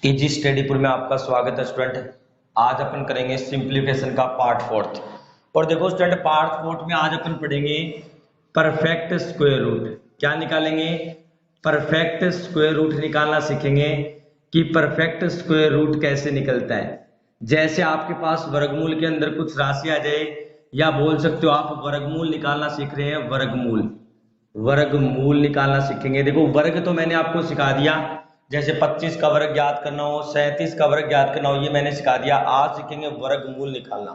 Easy स्टडीपुर में आपका स्वागत है स्टूडेंट। आज अपन करेंगे सिंप्लीफिकेशन का पार्ट फोर्थ। और देखो स्टूडेंट, पार्ट फोर्थ में आज अपन पढ़ेंगे परफेक्ट स्क्वायर रूट। क्या निकालेंगे? परफेक्ट स्क्वायर रूट निकालना सीखेंगे कि परफेक्ट स्क्वायर रूट कैसे निकलता है। जैसे आपके पास वर्गमूल के अंदर कुछ राशि आ जाए, या बोल सकते हो आप वर्गमूल निकालना सीख रहे हैं। वर्गमूल वर्गमूल निकालना सीखेंगे। देखो वर्ग तो मैंने आपको सिखा दिया, जैसे 25 का वर्ग ज्ञात करना हो, 37 का वर्ग ज्ञात करना हो, ये मैंने सिखा दिया। आज सीखेंगे वर्गमूल निकालना।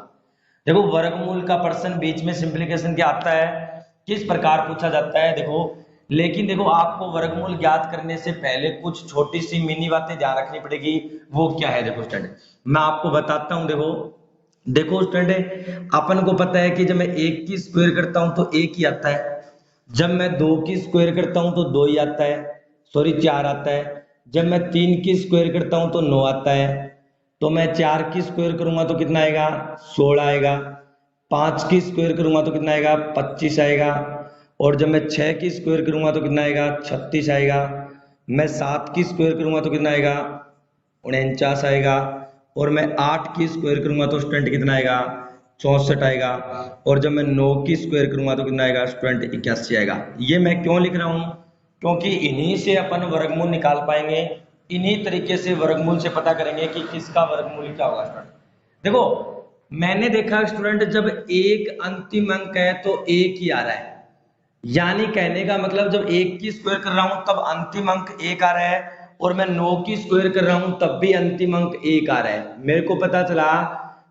देखो वर्गमूल का प्रश्न बीच में सिंप्लीफिकेशन के आता है, किस प्रकार पूछा जाता है। देखो लेकिन देखो आपको वर्गमूल ज्ञात करने से पहले कुछ छोटी सी मिनी बातें ध्यान रखनी पड़ेगी। वो क्या है? देखो स्टूडेंट, मैं आपको बताता हूँ। देखो देखो स्टूडेंट, अपन को पता है कि जब मैं एक की स्क्वायर करता हूं तो एक ही आता है। जब मैं दो की स्क्वायर करता हूं तो दो ही आता है, सॉरी 4 आता है। जब मैं 3 की स्क्वायर करता हूं तो 9 आता है। तो मैं 4 की स्क्वायर करूंगा तो कितना आएगा? 16 आएगा। 5 की स्क्वायर करूंगा तो कितना आएगा? 25 आएगा। और जब मैं 6 की स्क्वायर करूंगा तो कितना आएगा? 36 आएगा। मैं 7 की स्क्वायर करूंगा तो कितना आएगा? 49 आएगा। और मैं 8 की स्क्वायर करूंगा तो स्टूडेंट कितना आएगा? 64 आएगा। और जब मैं 9 की स्क्वायर करूंगा तो कितना आएगा? स्टूडेंट 81 आएगा। ये मैं क्यों लिख रहा हूं? क्योंकि इन्हीं से अपन वर्गमूल निकाल पाएंगे। इन्हीं तरीके से वर्गमूल से पता करेंगे कि किसका वर्गमूल क्या होगा। स्टूडेंट देखो, मैंने देखा स्टूडेंट, जब एक अंतिम अंक है तो एक ही आ रहा है। यानी कहने का मतलब, जब एक की स्क्वायर कर रहा हूं तब अंतिम अंक एक आ रहा है, और मैं 9 की स्क्वायर कर रहा हूं तब भी अंतिम अंक एक आ रहा है। मेरे को पता चला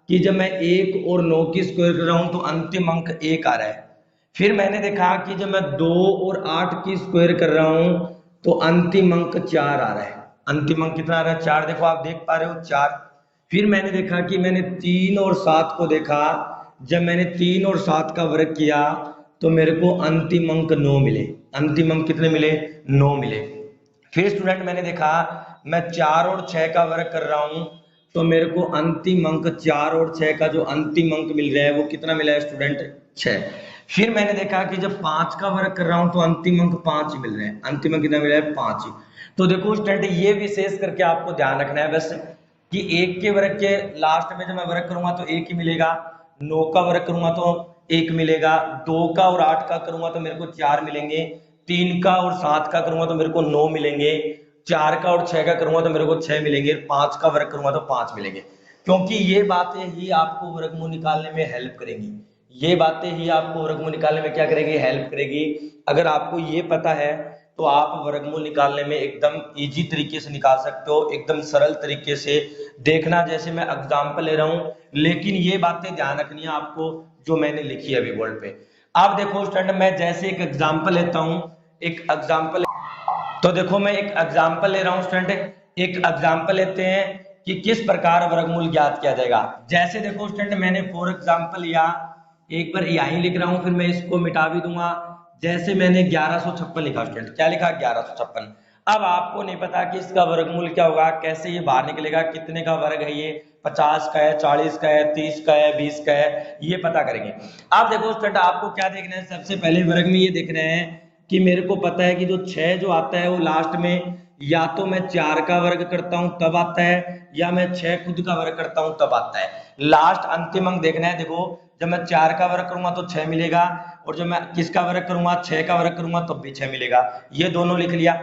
कि जब मैं 1 और 9 की स्क्वायर कर रहा हूं तो अंतिम अंक एक आ रहा है। फिर मैंने देखा कि जब मैं 2 और 8 की स्क्वायर कर रहा हूं तो अंतिम अंक 4 आ रहा है। अंतिम अंक कितना आ रहा है? 4। देखो आप देख पा रहे हो, 4। फिर मैंने देखा कि मैंने 3 और 7 को देखा। जब मैंने 3 और 7 का वर्ग किया तो मेरे को अंतिम अंक 9 मिले। अंतिम अंक कितने मिले? 9 मिले। फिर स्टूडेंट मैंने देखा, मैं 4 और 6 का वर्ग कर रहा हूं तो मेरे को अंतिम अंक 4 और 6 का जो अंतिम अंक मिल रहा है वो कितना मिला है स्टूडेंट? 6। फिर मैंने देखा कि जब 5 का वर्ग कर रहा हूं तो अंतिम अंक 5 ही मिल रहे हैं। अंतिम अंक कितना मिला है? 5 ही। तो देखो स्टूडेंट, ये विशेष करके आपको ध्यान रखना है बस, कि एक के वर्ग के लास्ट में जब मैं वर्ग करूंगा तो एक ही मिलेगा। 9 का वर्ग करूंगा तो एक मिलेगा। 2 का और 8 का करूंगा तो मेरे को 4 मिलेंगे। 3 का और 7 का करूंगा तो मेरे को 9 मिलेंगे। 4 का और 6 का करूंगा तो मेरे को 6 मिलेंगे। 5 का वर्ग करूंगा तो 5 मिलेंगे। क्योंकि ये बातें ही आपको वर्गमूल निकालने में हेल्प करेंगी। ये बातें ही आपको वर्गमूल निकालने में क्या करेगी? हेल्प करेगी। अगर आपको ये पता है तो आप वर्गमूल निकालने में एकदम इजी तरीके से निकाल सकते हो, एकदम सरल तरीके से। देखना, जैसे मैं एग्जांपल ले रहा हूं, लेकिन ये बातें ध्यान रखनी है आपको जो मैंने लिखी है अभी बोर्ड पे। आप देखो स्टूडेंट, मैं जैसे एक एग्जांपल लेता हूं, एक एग्जांपल। तो देखो मैं एक एग्जांपल ले रहा हूं स्टूडेंट, एक एग्जांपल लेते हैं कि किस प्रकार वर्गमूल ज्ञात किया जाएगा। जैसे देखो स्टूडेंट, मैंने फॉर एग्जांपल लिया, एक बार यहीं लिख रहा हूं, फिर मैं इसको मिटा भी दूंगा। जैसे मैंने 1156 लिखा स्टूडेंट, क्या लिखा? 1156। अब आपको नहीं पता कि इसका वर्गमूल क्या होगा, कैसे ये बाहर निकलेगा, कितने का वर्ग है ये, 50 का है, 40 का है, 30 का है, 20 का है, ये पता करेंगे। आप देखो स्टूडेंट, आपको क्या देखना है? सबसे पहले वर्ग में ये देखना है कि मेरे को पता है कि जो 6 जो आता है वो लास्ट में या तो मैं 4 का वर्ग करता हूं तब आता है, या मैं 6 खुद का वर्ग करता हूं तब आता है। लास्ट अंतिम अंक देखना है। देखो जब मैं 4 का वर्ग करूंगा तो 6 मिलेगा, और जब मैं किसका वर्ग करूंगा? 6 का वर्ग करूंगा तब भी 6 मिलेगा। ये दोनों लिख लिया।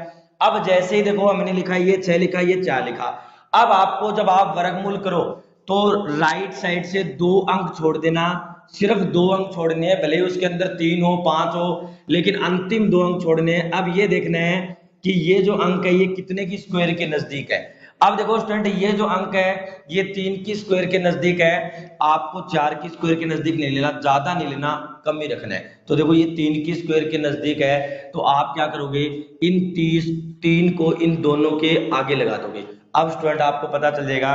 अब जैसे ही देखो हमने लिखा, ये 6 लिखा, ये 4 लिखा। अब आपको जब आप वर्गमूल करो तो राइट साइड से 2 अंक छोड़ देना। सिर्फ 2 अंक छोड़ने हैं, भले ही उसके अंदर 3 हो 5 हो, लेकिन अंतिम 2 अंक छोड़ने हैं। अब ये देखना है कि ये जो अंक है ये कितने की स्क्वायर के नजदीक है। अब देखो स्टूडेंट, ये जो अंक है ये 3 की स्क्वायर के नजदीक है। आपको 4 की स्क्वायर के नजदीक नहीं लेना, ज्यादा नहीं लेना, कम ही रखना है। तो देखो ये 3 की स्क्वायर के नजदीक है, तो आप क्या करोगे? इन 3 को इन दोनों के आगे लगा दोगे। अब स्टूडेंट आपको पता चल जाएगा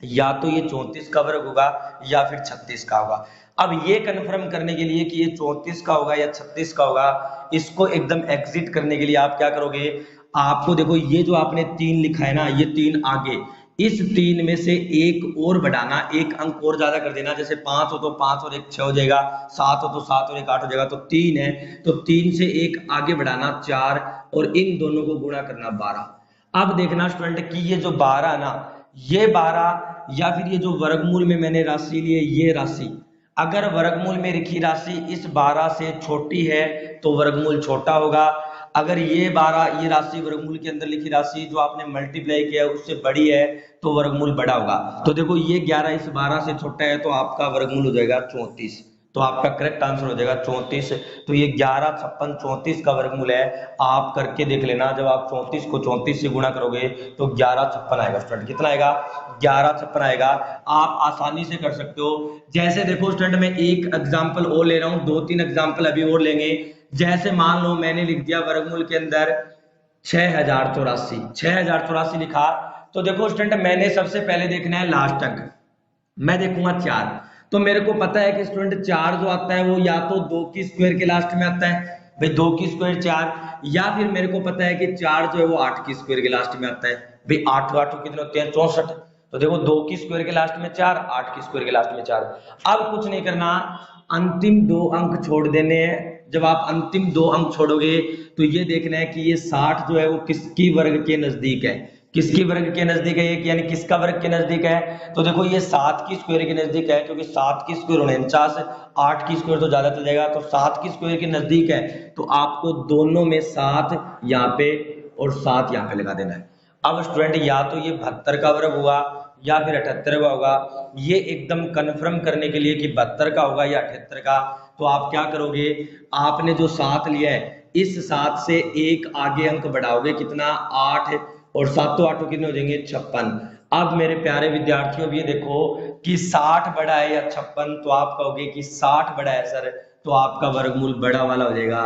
या तो ये 34 का वर्ग होगा या फिर 36 का होगा। अब ये कंफर्म करने के लिए कि ये 34 का होगा या 36 का होगा, इसको एकदम एग्जिट करने के लिए आप क्या करोगे? आपको देखो ये जो आपने 3 लिखा है ना, ये 3 आगे, इस 3 में से एक और बढ़ाना, एक अंक और ज्यादा कर देना। जैसे 5 हो तो 5 और एक 6 हो जाएगा, 7 हो तो 7 और एक 8 हो जाएगा। तो 3 है तो 3 से एक आगे बढ़ाना 4, और इन दोनों को गुणा करना 12। अब देखना स्टूडेंट कि ये जो 12 ना, ये 12 या फिर ये जो वर्गमूल में मैंने राशि ली है ये राशि, अगर वर्गमूल में लिखी राशि इस 12 से छोटी है तो वर्गमूल छोटा होगा। अगर ये 12 ये राशि वर्गमूल के अंदर लिखी राशि जो आपने मल्टीप्लाई किया है उससे बड़ी है तो वर्गमूल बड़ा होगा। तो देखो ये 11 इस 12 से छोटा है तो आपका वर्गमूल हो जाएगा 34। तो आपका करेक्ट आंसर हो जाएगा 34। तो ये 11, 56, 34 का वर्गमूल है। आप करके देख लेना, जब आप 34 को 34 से गुणा करोगे तो 11, 56 आएगा स्टूडेंट। कितना आएगा? 11, 56 आएगा। आप आसानी से कर सकते हो। जैसे देखो स्टूडेंट मैं एक एग्जाम्पल और ले रहा हूँ, 2-3 एग्जाम्पल अभी और लेंगे। जैसे मान लो मैंने लिख दिया वर्गमूल के अंदर 6084, 6084 लिखा। तो देखो स्टूडेंट मैंने सबसे पहले देखना है लास्ट अंक, मैं देखूंगा 4। तो मेरे को पता है कि स्टूडेंट 4 जो आता है वो या तो 2 की स्क्वायर के लास्ट में आता है, भाई 2 की स्क्वायर 4, या फिर मेरे को पता है कि 4 जो है वो 8 की स्क्वायर के लास्ट में आता है। भाई 8 8 कितने होते हैं? 64। तो देखो 2 की स्क्वायर के लास्ट में 4, 8 की स्क्वायर के लास्ट में 4। अब कुछ नहीं करना, अंतिम 2 अंक छोड़ देने हैं। जब आप अंतिम 2 अंक छोड़ोगे तो ये देखना है कि ये 60 जो है वो किसकी वर्ग के नजदीक है, किसकी वर्ग के नजदीक है, यानी किसका वर्ग के नजदीक है। तो देखो ये 7 की स्क्वायर के नजदीक है, क्योंकि 7 की स्क्वायर 49, 8 की स्क्वायर तो ज्यादा चल जाएगा, तो 7 की स्क्वायर के नजदीक है। तो आपको दोनों में 7 यहाँ पे और 7 यहाँ पे लगा देना है। अब स्टूडेंट या तो ये 72 का वर्ग हुआ या फिर 78 का होगा। ये एकदम कंफर्म करने के लिए कि 72 का होगा या 78 का, तो आप क्या करोगे, आपने जो 7 लिया है इस 7 से एक आगे अंक बढ़ाओगे, कितना? 8, और 7 8 कितने हो जाएंगे? 56। अब मेरे प्यारे विद्यार्थियों ये देखो कि 60 बड़ा है या 56, तो आप कहोगे कि 60 बड़ा है सर, तो आपका वर्गमूल बड़ा वाला हो जाएगा।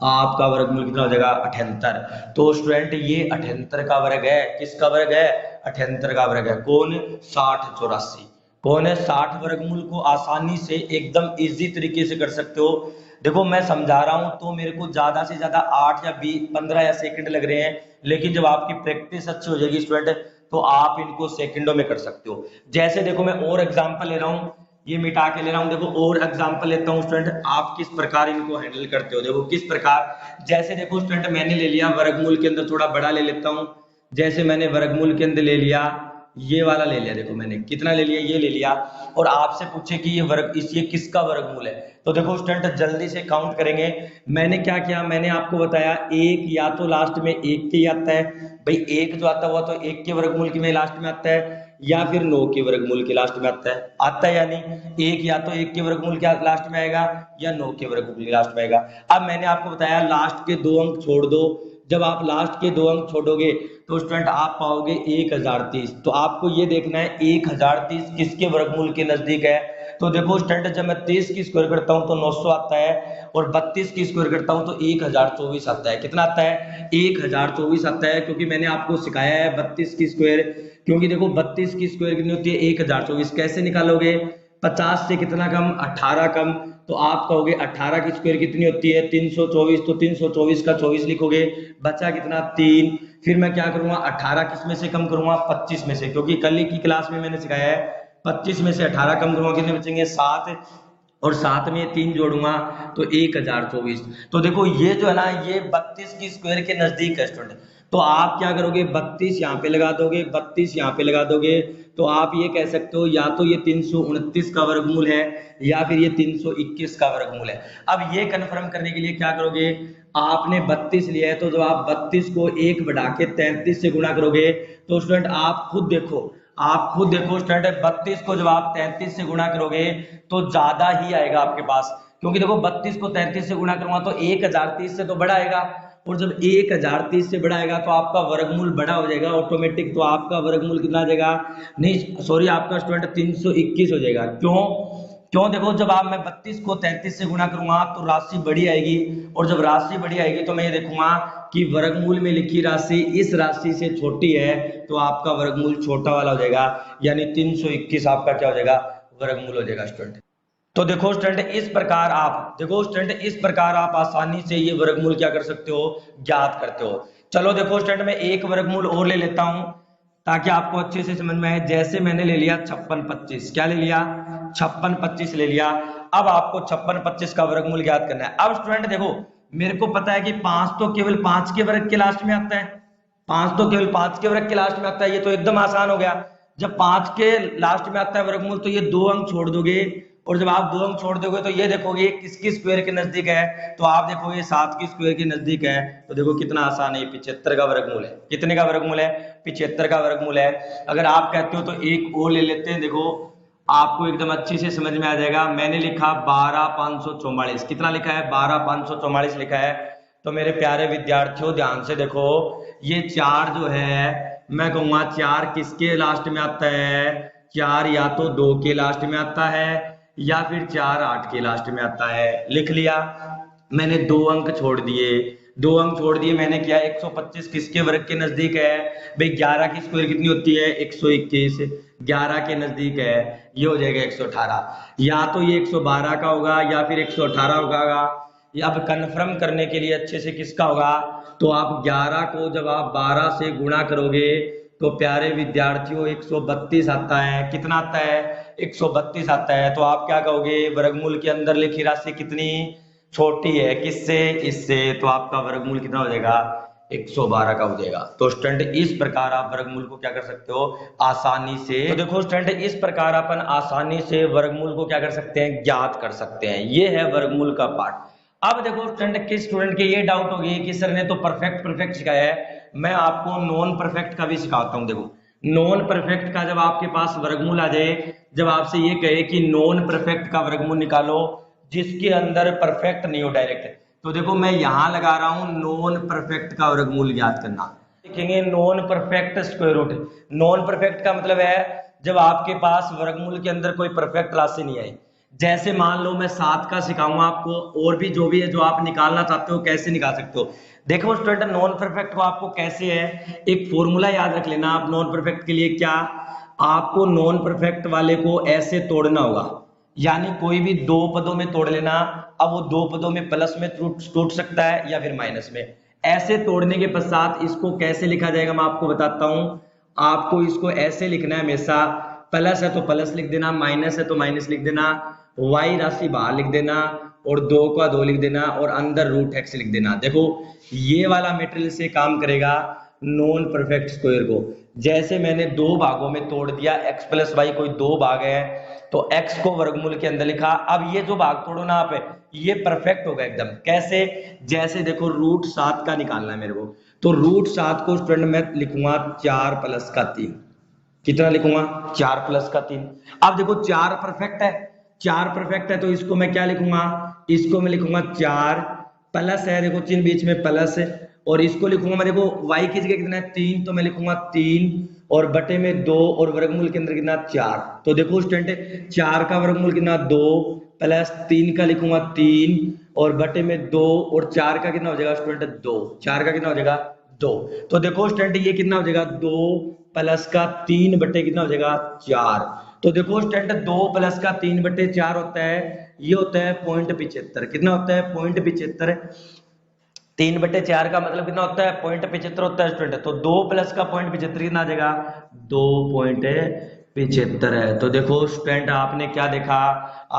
आपका वर्गमूल कितना हो जाएगा? 78। तो स्टूडेंट ये 78 का वर्ग है। किसका वर्ग है? 78 का वर्ग है। कौन? 60 84। कौन है? 60 वर्गमूल को आसानी से एकदम इजी तरीके से कर सकते हो। देखो मैं समझा रहा हूं तो मेरे को ज्यादा से ज्यादा 8 या 20 15 या सेकंड लग रहे हैं, लेकिन जब आपकी प्रैक्टिस अच्छी हो जाएगी स्टूडेंट तो आप इनको सेकंडों में कर सकते हो। जैसे देखो मैं और एग्जांपल ले रहा हूं, ये मिटा के ले रहा हूं। देखो और एग्जांपल लेता हूं स्टूडेंट, आप किस प्रकार इनको हैंडल करते हो। देखो किस प्रकार, जैसे देखो स्टूडेंट मैंने ले लिया वर्गमूल के अंदर, थोड़ा बड़ा ले लेता हूं। जैसे मैंने वर्गमूल के अंदर ले लिया, ये वाला ले लिया। देखो मैंने कितना ले लिया? ये ले लिया। और आपसे पूछे कि ये वर्ग ये किसका वर्गमूल है, तो देखो स्टूडेंट जल्दी से काउंट करेंगे। मैंने क्या किया, मैंने आपको बताया एक या तो लास्ट में 1 के ही आता है, भाई 1 जो आता हुआ तो 1 के वर्गमूल के में लास्ट में आता है, या फिर 9 के वर्गमूल के लास्ट में आता है यानी 1 या तो 1 के वर्गमूल के लास्ट में आएगा या 9 के वर्गमूल के लास्ट में आएगा। अब मैंने आपको बताया लास्ट के 2 अंक छोड़ दो। जब आप लास्ट के 2 अंक छोड़ोगे तो स्टूडेंट आप पाओगे 1030। तो आपको ये देखना है 1030 किसके वर्गमूल के नजदीक है। तो देखो स्टूडेंट जब मैं 23 की स्क्वायर करता हूं तो 900 आता है, और 32 की स्क्वायर करता हूं तो 1024 आता है। कितना आता है? 1024 आता है, क्योंकि मैंने आपको सिखाया है 32 की स्क्वायर। क्योंकि देखो 32 की स्क्वायर कितनी होती है? 1024। कैसे निकालोगे? 50 से कितना कम? 18 कम। तो आप कहोगे 18 की स्क्वायर कितनी होती है? 324। तो 324 का 24 लिखोगे, बचा कितना? 3। फिर मैं क्या करूंगा? 18 किस में से कम करूंगा? 25 में से, क्योंकि कल की क्लास में मैंने सिखाया है 25 में से 18 कम करूंगा, कितने बचेंगे? 7। और 7 में 3 जोड़ूंगा तो 1024। तो देखो ये जो है ना, ये 32 की स्क्वायर के नजदीक है स्टूडेंट। तो आप क्या करोगे? 32 यहाँ पे लगा दोगे, 32 यहाँ पे लगा दोगे, तो आप ये कह सकते हो या तो ये 329 का वर्गमूल है या फिर ये 321 का वर्गमूल है। अब ये कंफर्म करने के लिए क्या करोगे? आपने 32 लिया है, तो जब आप 32 को 1 बढ़ा के 33 से गुणा करोगे तो स्टूडेंट आप खुद देखो स्टूडेंट 32 को जब आप 33 से गुणा करोगे तो ज्यादा ही आएगा आपके पास, क्योंकि देखो 32 को 33 से गुणा करूंगा तो 1030 से तो बड़ा आएगा, और जब 1030 से बड़ा आएगा तो आपका वर्गमूल बड़ा हो जाएगा ऑटोमेटिक। तो आपका वर्गमूल कितना आ जाएगा? नहीं सॉरी, आपका स्टूडेंट 321 हो जाएगा। क्यों देखो जब आप मैं 32 को 33 से गुणा करूंगा तो राशि बड़ी आएगी, और जब राशि बड़ी आएगी तो मैं ये देखूंगा कि वर्गमूल में लिखी राशि इस राशि से छोटी है, तो आपका वर्गमूल छोटा वाला हो जाएगा, यानी 321 आपका क्या हो जाएगा? वर्गमूल हो जाएगा स्टूडेंट। तो देखो स्टूडेंट इस प्रकार आप आसानी से ये वर्गमूल क्या कर सकते हो? ज्ञात करते हो। चलो देखो स्टूडेंट मैं एक वर्गमूल और ले लेता हूं ताकि आपको अच्छे से समझ में आए। जैसे मैंने ले लिया 56 25, क्या ले लिया? 56 25 ले लिया। अब आपको 56 25 का वर्गमूल ज्ञात करना है। अब स्टूडेंट देखो मेरे को पता है कि 5 तो केवल 5 के वर्ग के लास्ट में आता है, 5 तो केवल 5 के वर्ग के लास्ट में आता है, ये तो एकदम आसान हो गया। जब 5 के लास्ट में आता है वर्गमूल तो ये 2 अंक छोड़ दोगे, और जब आप 2 अंक छोड़ दोगे तो ये देखोगे किसकी स्क्वायर के नजदीक है, तो आप देखोगे 7 की स्क्वायर के नजदीक है। तो देखो कितना आसान है, 75 का वर्गमूल है। कितने का वर्गमूल है? 75 का वर्गमूल है। अगर आप कहते हो तो एक और ले लेते हैं, देखो आपको एकदम अच्छे से समझ में आ जाएगा। मैंने लिखा 12,544, कितना लिखा है? 12,544 लिखा है। तो मेरे प्यारे विद्यार्थियों ध्यान से देखो, ये 4 जो है मैं कहूंगा 4 किसके लास्ट में आता है? 4 या तो 2 के लास्ट में आता है या फिर 4 8 के लास्ट में आता है। लिख लिया। मैंने 2 अंक छोड़ दिए, 2 अंक छोड़ दिए मैंने। क्या 125 किसके वर्ग के नजदीक है? भाई 11 की स्क्वायर कितनी होती है? 121, 11 के नजदीक है, ये हो जाएगा 118। या तो ये 112 का होगा या फिर 118 होगा। अब कंफर्म करने के लिए अच्छे से किसका होगा, तो आप 11 को जब आप 12 से गुणा करोगे तो प्यारे विद्यार्थियों 132 आता है। कितना आता है? 132 आता है। तो आप क्या कहोगे? वर्गमूल के अंदर लिखी राशि कितनी छोटी है? किससे? इससे। तो आपका वर्गमूल कितना हो जाएगा? 112 का हो जाएगा। तो स्टूडेंट इस प्रकार आप वर्गमूल को क्या कर सकते हो? आसानी से। तो देखो स्टूडेंट इस प्रकार अपन आसानी से वर्गमूल को क्या कर सकते हैं? ज्ञात कर सकते हैं। ये है वर्गमूल का पार्ट। अब देखो स्टूडेंट, किस स्टूडेंट के ये डाउट होगी कि सर ने तो परफेक्ट परफेक्ट सिखाया है, मैं आपको नॉन परफेक्ट का भी सिखाता हूं। देखो नॉन परफेक्ट का जब आपके पास वर्गमूल आ जाए, जब आपसे ये कहे कि नॉन परफेक्ट का वर्गमूल निकालो जिसके अंदर परफेक्ट नहीं हो डायरेक्ट, तो देखो मैं यहां लगा रहा हूं नॉन परफेक्ट का वर्गमूल ज्ञात करना। देखेंगे non perfect square root. Non perfect का मतलब है जब आपके पास वर्गमूल के अंदर कोई परफेक्ट राशि नहीं आई। जैसे मान लो मैं 7 का सिखाऊंगा आपको, और भी जो भी है जो आप निकालना चाहते हो कैसे निकाल सकते हो। देखो स्टूडेंट नॉन परफेक्ट को आपको कैसे है, एक फॉर्मूला याद रख लेना आप नॉन परफेक्ट के लिए। क्या? आपको नॉन परफेक्ट वाले को ऐसे तोड़ना होगा, यानी कोई भी 2 पदों में तोड़ लेना। अब वो 2 पदों में प्लस में टूट सकता है या फिर माइनस में। ऐसे तोड़ने के पश्चात इसको कैसे लिखा जाएगा मैं आपको बताता हूं। आपको इसको ऐसे लिखना है हमेशा, प्लस है तो प्लस लिख देना, माइनस है तो माइनस लिख देना, y राशि बाहर लिख देना और 2 का 2 लिख देना और अंदर रूट x लिख देना। देखो ये वाला मटेरियल से काम करेगा नॉन परफेक्ट स्क्वायर को। जैसे मैंने 2 भागों में तोड़ दिया, x प्लस वाई कोई 2 भाग है तो x को वर्गमूल के अंदर लिखा। अब ये जो भाग तोड़ो ना आप, ये परफेक्ट होगा एकदम। कैसे? जैसे देखो रूट 7 का निकालना है मेरे को, तो रूट 7 को स्टूडेंट मैं लिखूंगा 4 प्लस का 3। कितना लिखूंगा? 4 प्लस का 3। अब देखो 4 परफेक्ट है, 4 परफेक्ट है तो इसको मैं क्या लिखूंगा? इसको मैं लिखूंगा 4 प्लस है, देखो चिन्ह बीच में प्लस है, और इसको लिखूंगा मैं, देखो y की जगह कितना है 3, तो मैं लिखूंगा 3 और बटे में 2 और वर्गमूल के अंदर कितना 4। तो देखो स्टूडेंट 4 का वर्गमूल कितना 2 प्लस 3 का लिखूंगा 3 और बटे में 2 और 4 का कितना हो जाएगा स्टूडेंट 2। 4 का कितना हो जाएगा 2। तो देखो स्टूडेंट ये कितना हो जाएगा 2 प्लस का 3 बटे कितना हो जाएगा 4। तो देखो स्टूडेंट 2 प्लस का 3 बटे 4 होता है, ये होता है 0.75। कितना होता है? 0.75। 3 बटे 4 का मतलब कितना होता है? 0.75 होता है स्टूडेंट। तो 2 प्लस का 0.75 कितना आ जाएगा? 2.75 है। तो देखो स्टूडेंट आपने क्या देखा?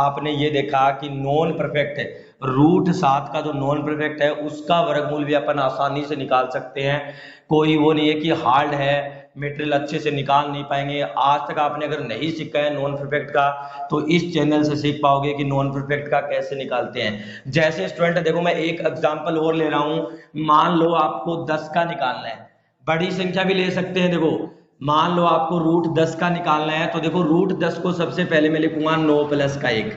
आपने ये देखा कि नॉन परफेक्ट है, रूट 7 का जो नॉन परफेक्ट है उसका वर्गमूल भी अपन आसानी से निकाल सकते हैं। कोई वो नहीं है कि हार्ड है, मटेरियल अच्छे से निकाल नहीं पाएंगे। आज तक आपने अगर नहीं सीखा है नॉन परफेक्ट का तो इस चैनल से सीख पाओगे कि नॉन परफेक्ट का कैसे निकालते हैं। जैसे स्टूडेंट देखो मैं एक एग्जांपल और ले रहा हूं। मान लो आपको 10 का निकालना है, बड़ी संख्या भी ले सकते हैं। देखो मान लो आपको रूट 10 का निकालना है, तो देखो रूट 10 को सबसे पहले मैं लिखूंगा 9 प्लस का 1।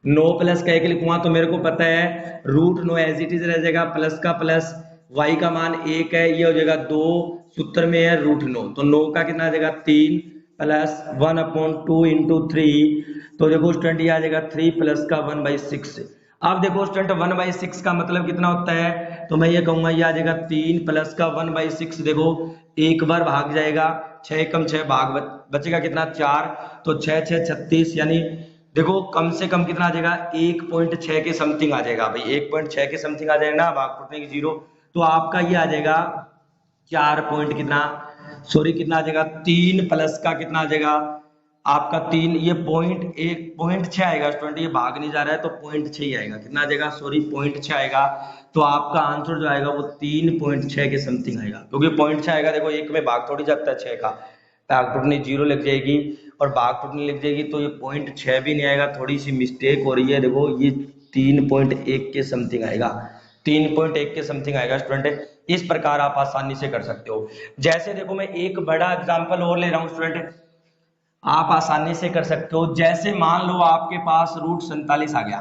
9 प्लस का 1 लिखूंगा तो मेरे को पता है रूट 9 एज इट इज रह जाएगा, प्लस का प्लस, y का मान 1 है, ये हो जाएगा 2, सूत्र में है रूट 9, तो 9 का कितना आ जाएगा 3 प्लस 1/2 इंटू 3। तो देखो स्टूडेंट ये आ जाएगा 3 प्लस का 1/6। अब देखो स्टूडेंट 1/6 का मतलब कितना होता है? तो मैं ये कहूंगा ये आ जाएगा 3 प्लस का 1/6। देखो एक बार भाग जाएगा, 6 कम 6 भाग बचेगा कितना 4, तो 6 6 36, यानी देखो कम से कम कितना आ जाएगा 1.6 के समथिंग आ जाएगा। भाई 1.6 के समथिंग आ जाएगा ना, भाग फुटने की 0, तो आपका ये आ जाएगा 4 पॉइंट कितना, सॉरी कितना आ जाएगा 3 प्लस का कितना आ जाएगा आपका 3, ये पॉइंट 6 आएगा स्टूडेंट, ये भाग नहीं जा रहा है तो पॉइंट 6 ही आएगा। कितना आ जाएगा, सॉरी पॉइंट 6 आएगा। तो आपका आंसर जो आएगा वो 3.6 के समथिंग आएगा, क्योंकि पॉइंट 6 आएगा। देखो एक में भाग थोड़ी जाता है 6 का, भाग टूटने 0 लग जाएगी और भाग टूटने लग जाएगी, तो ये पॉइंट 6 भी नहीं आएगा, थोड़ी सी मिस्टेक हो रही है। देखो ये 3.1 के समथिंग आएगा, 3.1 के समथिंग आएगा स्टूडेंट। इस प्रकार आप आसानी से कर सकते हो। जैसे देखो मैं एक बड़ा एग्जांपल और ले रहा हूँ स्टूडेंट, आप आसानी से कर सकते हो। जैसे मान लो आपके पास √47 आ गया,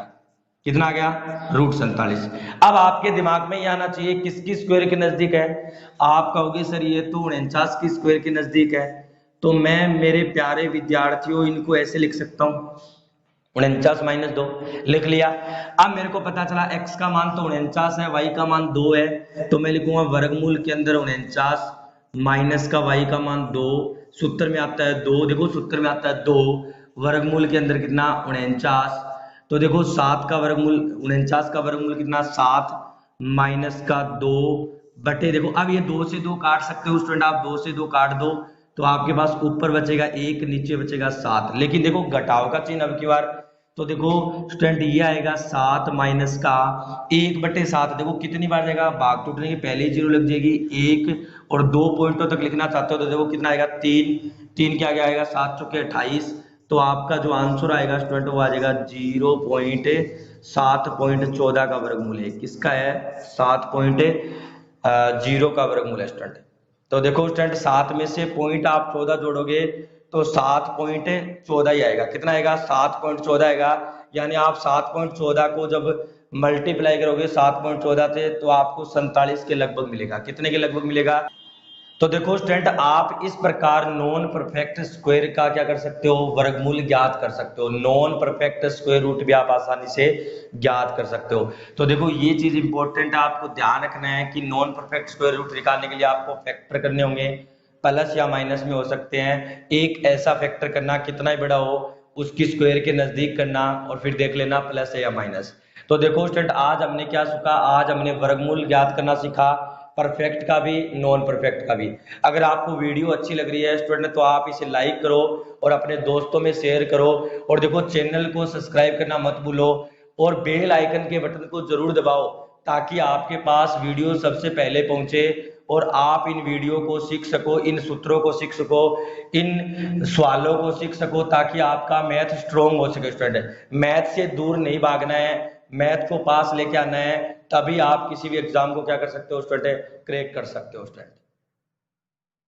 कितना आ गया, √47। अब आपके दिमाग में ये आना चाहिए किसकी स्क्वायर के नजदीक है। आप कहोगे सर ये तो 49 की स्क्वायर के नजदीक है। तो मैं मेरे प्यारे विद्यार्थियों इनको ऐसे लिख सकता हूँ, 49 - 2 लिख लिया। अब मेरे को पता चला x का मान तो 49 है, y का मान 2 है, तो मैं लिखूंगा वर्गमूल के अंदर 49 माइनस का y का मान 2, सूत्र में आता है 2। देखो सूत्र में आता है 2, वर्गमूल के अंदर कितना 49। तो देखो 7 का वर्गमूल, 49 का वर्गमूल कितना 7 माइनस का 2 बटे, देखो अब ये 2 से 2 काट सकते हो स्टूडेंट, आप 2 से 2 काट दो तो आपके पास ऊपर बचेगा 1, नीचे बचेगा 7। लेकिन देखो घटाव का चिन्ह अब की बार, तो देखो स्टूडेंट ये आएगा 7 माइनस का 1/7। देखो कितनी बार जाएगा, भाग टूटने की पहले ही 0 लग जाएगी, 1 और 2 पॉइंटों तक लिखना चाहते हो तो देखो कितना आएगा 3, 3 के आगे आएगा 7 चौके 28। तो आपका जो आंसर आएगा स्टूडेंट वो आ जाएगा 0.7.14 का वर्गमूल है। किसका है, 7.0 का वर्गमूल है स्टूडेंट। तो देखो स्टूडेंट 7 में से पॉइंट आप 14 जोड़ोगे तो 7.14 ही आएगा। कितना आएगा, 7.14 आएगा। यानी आप 7.14 को जब मल्टीप्लाई करोगे 7.14 से तो आपको 47 के लगभग मिलेगा। कितने के लगभग मिलेगा। तो देखो स्टूडेंट आप इस प्रकार नॉन परफेक्ट स्क्वायर का क्या कर सकते हो, वर्गमूल ज्ञात कर सकते हो। नॉन परफेक्ट स्क्वायर रूट भी आप आसानी से ज्ञात कर सकते हो। तो देखो ये चीज इंपॉर्टेंट है, आपको ध्यान रखना है कि नॉन परफेक्ट स्क्वायर रूट निकालने के लिए आपको फैक्टर करने होंगे, प्लस या माइनस में हो सकते हैं। एक ऐसा फैक्टर करना कितना ही बड़ा हो उसकी स्क्वायर के नजदीक करना और फिर देख लेना प्लस है या माइनस। तो देखो स्टूडेंट आज हमने क्या सीखा, आज हमने वर्गमूल ज्ञात करना सीखा, परफेक्ट का भी नॉन परफेक्ट का भी। अगर आपको वीडियो अच्छी लग रही है स्टूडेंट तो आप इसे लाइक करो और अपने दोस्तों में शेयर करो, और देखो चैनल को सब्सक्राइब करना मत भूलो और बेल आइकन के बटन को जरूर दबाओ ताकि आपके पास वीडियो सबसे पहले पहुंचे और आप इन वीडियो को सीख सको, इन सूत्रों को सीख सको, इन सवालों को सीख सको, ताकि आपका मैथ स्ट्रॉन्ग हो सके। स्टूडेंट मैथ से दूर नहीं भागना है, मैथ को पास लेके आना है, तभी आप किसी भी एग्जाम को क्या कर सकते हो स्टूडेंट, क्रैक कर सकते हो स्टूडेंट।